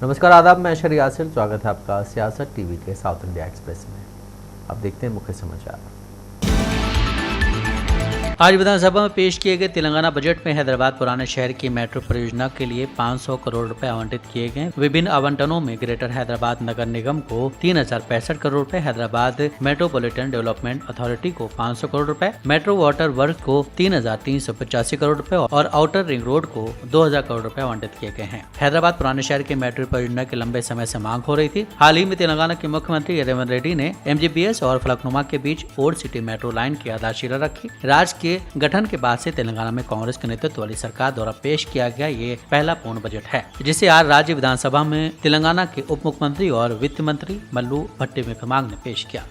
नमस्कार आदाब, मैं अशर यासिर। स्वागत है आपका सियासत टीवी के साउथ इंडिया एक्सप्रेस में। अब देखते हैं मुख्य समाचार। आज विधानसभा में पेश किए गए तेलंगाना बजट में हैदराबाद पुराने शहर की मेट्रो परियोजना के लिए 500 करोड़ रुपए आवंटित किए गए। विभिन्न आवंटनों में ग्रेटर हैदराबाद नगर निगम को 3065 करोड़ रुपए, हैदराबाद मेट्रोपॉलिटन डेवलपमेंट अथॉरिटी को 500 करोड़ रुपए, मेट्रो वाटर वर्क को 3385 करोड़ रुपए और आउटर रिंग रोड को 2000 करोड़ रुपए आवंटित किए गए हैं। हैदराबाद पुराने शहर की मेट्रो परियोजना की लंबे समय से मांग हो रही थी। हाल ही में तेलंगाना के मुख्यमंत्री रेवंत रेड्डी ने MGBS और फलकनुमा के बीच ओल्ड सिटी मेट्रो लाइन की आधारशिला रखी। राज्य के गठन के बाद से तेलंगाना में कांग्रेस के नेतृत्व वाली सरकार द्वारा पेश किया गया ये पहला पूर्ण बजट है, जिसे आज राज्य विधानसभा में तेलंगाना के उप मुख्यमंत्री और वित्त मंत्री मल्लू भट्टी विक्रमांक ने पेश किया।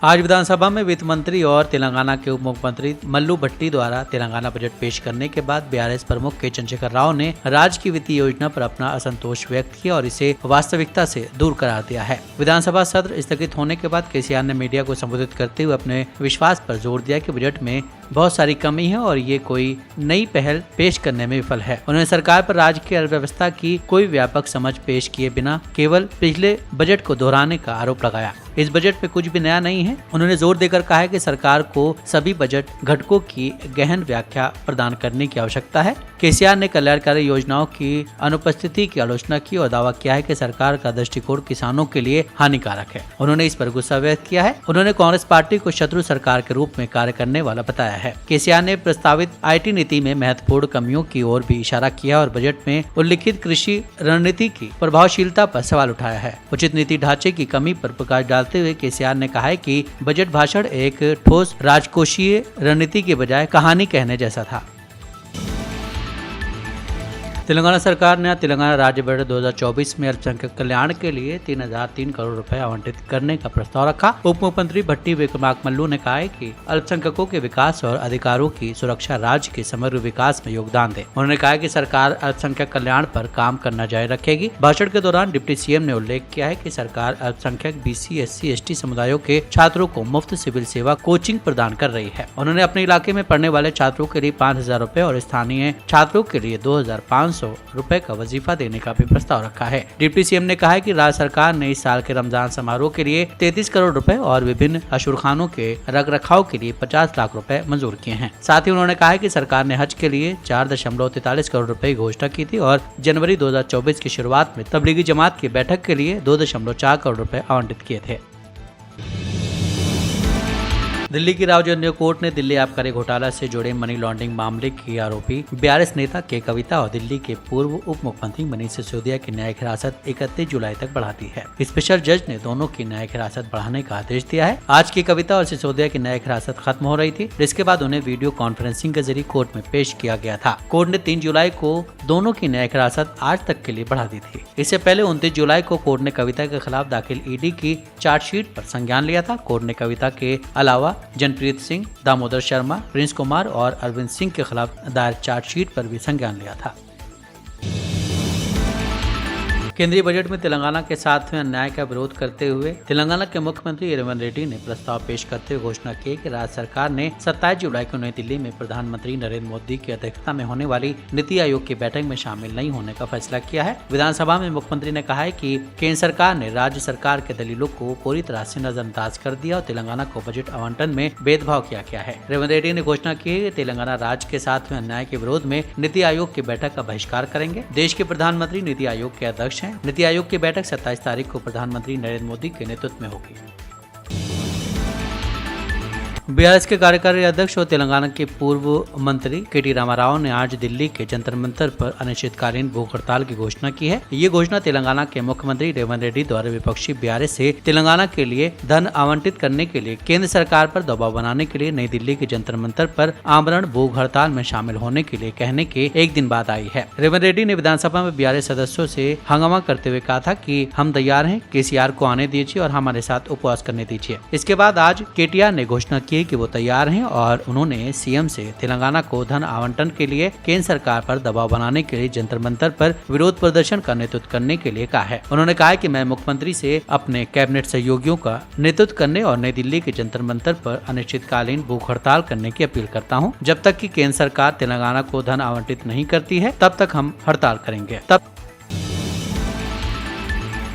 आज विधानसभा में वित्त मंत्री और तेलंगाना के उप मुख्यमंत्री मल्लू भट्टी द्वारा तेलंगाना बजट पेश करने के बाद BRS प्रमुख के चंद्रशेखर राव ने राज्य की वित्तीय योजना पर अपना असंतोष व्यक्त किया और इसे वास्तविकता से दूर करार दिया है। विधानसभा सत्र स्थगित होने के बाद KCR ने मीडिया को संबोधित करते हुए अपने विश्वास पर जोर दिया कि बजट में बहुत सारी कमी है और ये कोई नई पहल पेश करने में विफल है। उन्होंने सरकार पर राज्य की अर्थव्यवस्था की कोई व्यापक समझ पेश किए बिना केवल पिछले बजट को दोहराने का आरोप लगाया। इस बजट में कुछ भी नया नहीं है। उन्होंने जोर देकर कहा है कि सरकार को सभी बजट घटकों की गहन व्याख्या प्रदान करने की आवश्यकता है। KCR ने कल्याणकारी योजनाओं की अनुपस्थिति की आलोचना की और दावा किया है कि सरकार का दृष्टिकोण किसानों के लिए हानिकारक है। उन्होंने इस पर गुस्सा व्यक्त किया है। उन्होंने कांग्रेस पार्टी को शत्रु सरकार के रूप में कार्य करने वाला बताया है। KCR ने प्रस्तावित IT नीति में महत्वपूर्ण कमियों की ओर भी इशारा किया और बजट में उल्लिखित कृषि रणनीति की प्रभावशीलता पर सवाल उठाया है। उचित नीति ढांचे की कमी पर प्रकाश डालते हुए KCR ने कहा है कि बजट भाषण एक ठोस राजकोषीय रणनीति के बजाय कहानी कहने जैसा था। तेलंगाना सरकार ने तेलंगाना राज्य बजट 2024 में अल्पसंख्यक कल्याण के लिए 3003 करोड़ रुपए आवंटित करने का प्रस्ताव रखा। उप मुख्यमंत्री भट्टी विक्रमांक मल्लू ने कहा है कि अल्पसंख्यकों के विकास और अधिकारों की सुरक्षा राज्य के समग्र विकास में योगदान दे। उन्होंने कहा कि सरकार अल्पसंख्यक कल्याण पर काम करना जारी रखेगी। भाषण के दौरान डिप्टी CM ने उल्लेख किया है कि सरकार अल्पसंख्यक BC SC ST समुदायों के छात्रों को मुफ्त सिविल सेवा कोचिंग प्रदान कर रही है। उन्होंने अपने इलाके में पढ़ने वाले छात्रों के लिए 5000 रुपए और स्थानीय छात्रों के लिए 2500 रुपए का वजीफा देने का भी प्रस्ताव रखा है। डिप्टी CM ने कहा है कि राज्य सरकार ने इस साल के रमजान समारोह के लिए 33 करोड़ रुपए और विभिन्न अशुरखानों के रखरखाव के लिए 50 लाख रुपए मंजूर किए हैं। साथ ही उन्होंने कहा है कि सरकार ने हज के लिए 4.43 करोड़ रुपए की घोषणा की थी और जनवरी 2024 की शुरुआत में तबलीगी जमात की बैठक के लिए 2.4 करोड़ रुपए आवंटित किए थे। दिल्ली की राव जनरल कोर्ट ने दिल्ली आबकारी घोटाला से जुड़े मनी लॉन्ड्रिंग मामले के आरोपी BRS नेता के कविता और दिल्ली के पूर्व उप मुख्यमंत्री मनीष सिसोदिया की न्यायिक हिरासत 31 जुलाई तक बढ़ा दी है। स्पेशल जज ने दोनों की न्यायिक हिरासत बढ़ाने का आदेश दिया है। आज की कविता और सिसोदिया की न्यायिक हिरासत खत्म हो रही थी, जिसके बाद उन्हें वीडियो कॉन्फ्रेंसिंग के जरिए कोर्ट में पेश किया गया था। कोर्ट ने 3 जुलाई को दोनों की न्यायिक हिरासत आज तक के लिए बढ़ा दी थी। इससे पहले 29 जुलाई को कोर्ट ने कविता के खिलाफ दाखिल ED की चार्जशीट पर संज्ञान लिया था। कोर्ट ने कविता के अलावा जनप्रीत सिंह, दामोदर शर्मा, प्रिंस कुमार और अरविंद सिंह के खिलाफ दायर चार्जशीट पर भी संज्ञान लिया था। केंद्रीय बजट में तेलंगाना के साथ में अन्याय का विरोध करते हुए तेलंगाना के मुख्यमंत्री रेवंत रेड्डी ने प्रस्ताव पेश करते हुए घोषणा की कि राज्य सरकार ने 27 जुलाई को नई दिल्ली में प्रधानमंत्री नरेंद्र मोदी की अध्यक्षता में होने वाली नीति आयोग की बैठक में शामिल नहीं होने का फैसला किया है। विधानसभा में मुख्यमंत्री ने कहा है कि केंद्र सरकार ने राज्य सरकार के दलीलों को पूरी तरह से नजरअंदाज कर दिया और तेलंगाना को बजट आवंटन में भेदभाव किया गया है। रेवंत रेड्डी ने घोषणा की कि तेलंगाना राज्य के साथ में अन्याय के विरोध में नीति आयोग की बैठक का बहिष्कार करेंगे। देश के प्रधानमंत्री नीति आयोग के अध्यक्ष हैं। नीति आयोग की बैठक 27 तारीख को प्रधानमंत्री नरेंद्र मोदी के नेतृत्व में होगी। BRS के कार्यकारी अध्यक्ष और तेलंगाना के पूर्व मंत्री KT रामाराव ने आज दिल्ली के जंतर मंतर पर अनिश्चितकालीन भूख हड़ताल की घोषणा की है। ये घोषणा तेलंगाना के मुख्यमंत्री रेवंत रेड्डी द्वारा विपक्षी BRS से तेलंगाना के लिए धन आवंटित करने के लिए केंद्र सरकार पर दबाव बनाने के लिए नई दिल्ली के जंतर मंतर पर आमरण भूख हड़ताल में शामिल होने के लिए कहने के एक दिन बाद आई है। रेवंत रेड्डी ने विधानसभा में BRS सदस्यों से हंगामा करते हुए कहा था कि हम तैयार हैं, KCR को आने दीजिए और हमारे साथ उपवास करने दीजिए। इसके बाद आज KTR ने घोषणा की कही कि वो तैयार हैं और उन्होंने सीएम से तेलंगाना को धन आवंटन के लिए केंद्र सरकार पर दबाव बनाने के लिए जंतर मंतर पर विरोध प्रदर्शन का नेतृत्व करने के लिए कहा है। उन्होंने कहा कि मैं मुख्यमंत्री से अपने कैबिनेट सहयोगियों का नेतृत्व करने और नई दिल्ली के जंतर मंतर पर अनिश्चितकालीन भूख हड़ताल करने की अपील करता हूं। जब तक कि केंद्र सरकार तेलंगाना को धन आवंटित नहीं करती है तब तक हम हड़ताल करेंगे।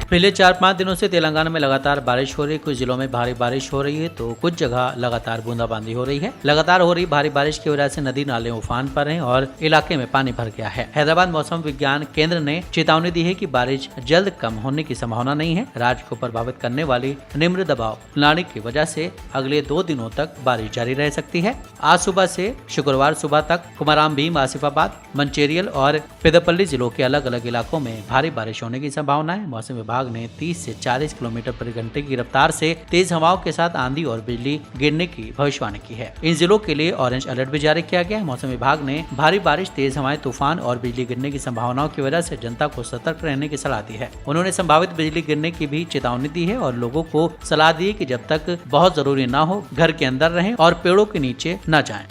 पिछले 4-5 दिनों से तेलंगाना में लगातार बारिश हो रही है। कुछ जिलों में भारी बारिश हो रही है तो कुछ जगह लगातार बूंदाबांदी हो रही है। लगातार हो रही भारी बारिश की वजह से नदी नाले उफान पर हैं और इलाके में पानी भर गया है। हैदराबाद मौसम विज्ञान केंद्र ने चेतावनी दी है कि बारिश जल्द कम होने की संभावना नहीं है। राज्य को प्रभावित करने वाली निम्न दबाव प्रणाली की वजह से अगले 2 दिनों तक बारिश जारी रह सकती है। आज सुबह से शुक्रवार सुबह तक कुमाराम भीम, आसिफाबाद, मंचेरियल और पेदपल्ली जिलों के अलग अलग इलाकों में भारी बारिश होने की संभावना है। मौसम विभाग ने 30 से 40 किलोमीटर प्रति घंटे की रफ्तार से तेज हवाओं के साथ आंधी और बिजली गिरने की भविष्यवाणी की है। इन जिलों के लिए ऑरेंज अलर्ट भी जारी किया गया है। मौसम विभाग ने भारी बारिश, तेज हवाएं, तूफान और बिजली गिरने की संभावनाओं की वजह से जनता को सतर्क रहने की सलाह दी है। उन्होंने संभावित बिजली गिरने की भी चेतावनी दी है और लोगों को सलाह दी है कि जब तक बहुत जरूरी न हो घर के अंदर रहें और पेड़ों के नीचे न जाएं।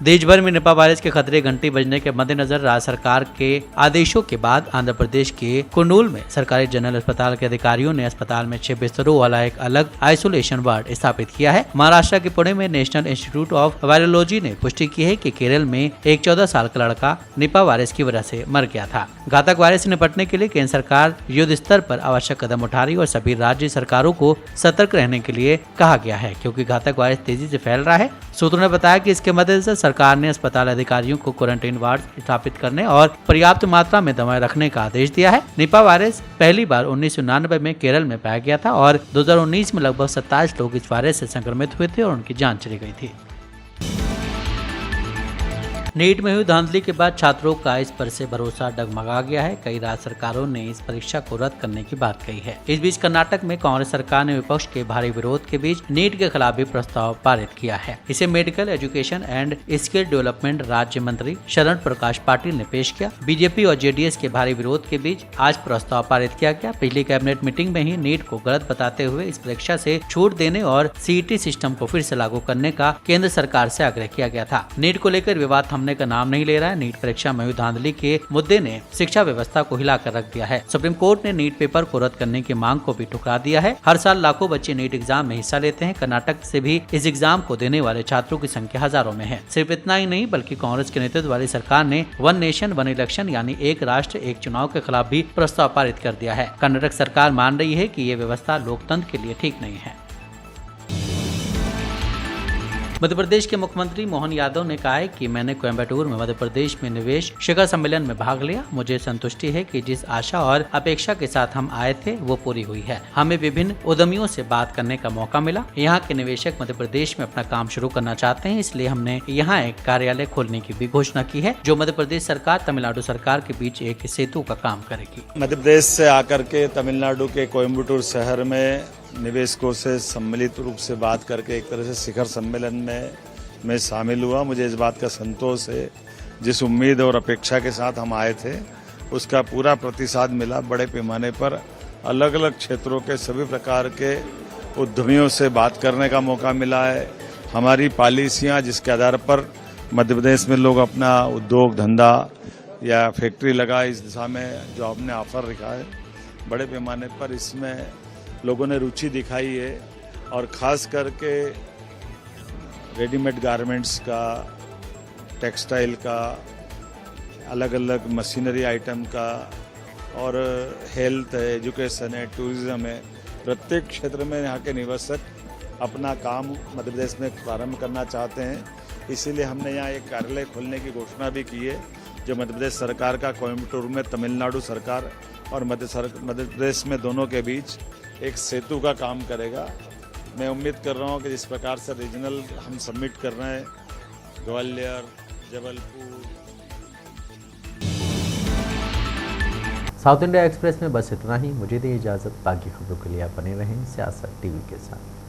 देश भर में निपा वायरस के खतरे घंटी बजने के मद्देनजर राज्य सरकार के आदेशों के बाद आंध्र प्रदेश के कुर्नूल में सरकारी जनरल अस्पताल के अधिकारियों ने अस्पताल में 6 बिस्तरों वाला एक अलग आइसोलेशन वार्ड स्थापित किया है। महाराष्ट्र के पुणे में नेशनल इंस्टीट्यूट ऑफ वायरोलॉजी ने पुष्टि की है कि केरल में एक 14 साल का लड़का निपा वायरस की वजह से मर गया था। घातक वायरस से निपटने के लिए केंद्र सरकार युद्ध स्तर पर आवश्यक कदम उठा रही है और सभी राज्य सरकारों को सतर्क रहने के लिए कहा गया है क्योंकि घातक वायरस तेजी से फैल रहा है। सूत्रों ने बताया कि इसके मद्देनजर सरकार ने अस्पताल अधिकारियों को क्वारंटाइन वार्ड स्थापित करने और पर्याप्त मात्रा में दवाएं रखने का आदेश दिया है। निपा वायरस पहली बार 1999 में केरल में पाया गया था और 2019 में लगभग 27 लोग इस वायरस से संक्रमित हुए थे और उनकी जान चली गई थी। नीट में हुई धांधली के बाद छात्रों का इस पर से भरोसा डगमगा गया है। कई राज्य सरकारों ने इस परीक्षा को रद्द करने की बात कही है। इस बीच कर्नाटक में कांग्रेस सरकार ने विपक्ष के भारी विरोध के बीच नीट के खिलाफ भी प्रस्ताव पारित किया है। इसे medical education and skill development राज्य मंत्री शरण प्रकाश पाटिल ने पेश किया। बीजेपी और जेडीएस के भारी विरोध के बीच आज प्रस्ताव पारित किया गया। पिछली कैबिनेट मीटिंग में ही नीट को गलत बताते हुए इस परीक्षा से छूट देने और सीईटी सिस्टम को फिर से लागू करने का केंद्र सरकार से आग्रह किया गया था। नीट को लेकर विवाद थमने का नाम नहीं ले रहा है। नीट परीक्षा में हुई धांधली के मुद्दे ने शिक्षा व्यवस्था को हिलाकर रख दिया है। सुप्रीम कोर्ट ने नीट पेपर को रद्द करने की मांग को भी ठुकरा दिया है। हर साल लाखों बच्चे नीट एग्जाम में हिस्सा लेते हैं। कर्नाटक से भी इस एग्जाम को देने वाले छात्रों की संख्या हजारों में है। सिर्फ इतना ही नहीं बल्कि कांग्रेस के नेतृत्व वाली सरकार ने वन नेशन वन इलेक्शन यानी एक राष्ट्र एक चुनाव के खिलाफ भी प्रस्ताव पारित कर दिया है। कर्नाटक सरकार मान रही है कि ये व्यवस्था लोकतंत्र के लिए ठीक नहीं है। मध्य प्रदेश के मुख्यमंत्री मोहन यादव ने कहा है कि मैंने कोयम्बटूर में मध्य प्रदेश में निवेश शिखर सम्मेलन में भाग लिया। मुझे संतुष्टि है कि जिस आशा और अपेक्षा के साथ हम आए थे वो पूरी हुई है। हमें विभिन्न उद्यमियों से बात करने का मौका मिला। यहाँ के निवेशक मध्य प्रदेश में अपना काम शुरू करना चाहते हैं, इसलिए हमने यहाँ एक कार्यालय खोलने की भी घोषणा की है जो मध्य प्रदेश सरकार तमिलनाडु सरकार के बीच एक सेतु का काम करेगी। मध्य प्रदेश से आकर के तमिलनाडु के कोयम्बटूर शहर में निवेशकों से सम्मिलित रूप से बात करके एक तरह से शिखर सम्मेलन में मैं शामिल हुआ। मुझे इस बात का संतोष है, जिस उम्मीद और अपेक्षा के साथ हम आए थे उसका पूरा प्रतिसाद मिला। बड़े पैमाने पर अलग अलग क्षेत्रों के सभी प्रकार के उद्यमियों से बात करने का मौका मिला है। हमारी पॉलिसियां जिसके आधार पर मध्य प्रदेश में लोग अपना उद्योग धंधा या फैक्ट्री लगाए, इस दिशा में जो हमने ऑफर रखा है बड़े पैमाने पर इसमें लोगों ने रुचि दिखाई है। और ख़ास करके रेडीमेड गारमेंट्स का, टेक्सटाइल का, अलग अलग मशीनरी आइटम का और हेल्थ है, एजुकेशन है, टूरिज्म है, प्रत्येक क्षेत्र में यहाँ के निवेशक अपना काम मध्य प्रदेश में प्रारंभ करना चाहते हैं। इसीलिए हमने यहाँ एक कार्यालय खोलने की घोषणा भी की है जो मध्य प्रदेश सरकार का कोयम्बटूर में तमिलनाडु सरकार और मध्य प्रदेश में दोनों के बीच एक सेतु का काम करेगा। मैं उम्मीद कर रहा हूँ कि जिस प्रकार से रीजनल हम सबमिट कर रहे हैं, Gwalior, Jabalpur. South India express में बस इतना ही। मुझे दी इजाज़त। बाकी खबरों के लिए आप बने रहें सियासत टीवी के साथ।